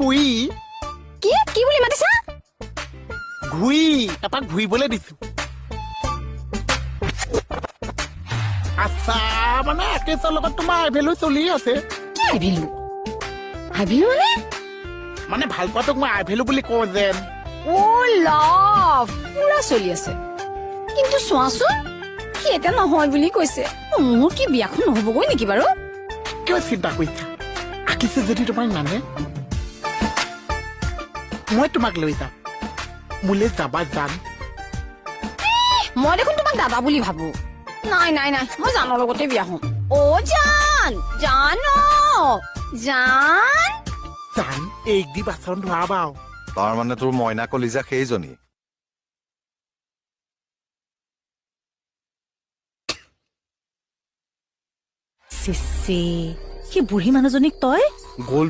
খুই কি কি বুলি মাতিছা? ঘুই এপাক ঘূৰিবলৈ দিছো আচ্ছা মানে একেছৰ লগত তোমাৰ আইভেলু চলি আছে কি আইভিলু? আইভিলু মানে ভাল পোৱাটোক মই আইভেলু বুলি কওঁ যেন লাভ পুৰা চলি আছে। কিন্তু চোৱাচোন সি এতিয়া নহয় বুলি কৈছে। মোৰ কি বিয়াখন নহবগৈ নেকি বাৰু? কিয় চিন্তা কৰিছা আঁকিছে যদি তোমাক মানে মই তোমাক লৈ যাম মোলৈ যাবা জান মই দেখোন তোমাক দাদা বুলি ভাবো। নাই নাই নাই মই জানৰ লগতে বিয়া হম। জান জান এক দি বাচন ধোৱা বাও তাৰ মানে তোৰ মইনা কলিজা সেইজনী চিচি সি বুঢ়ী মানুহজনীক তই গ'ল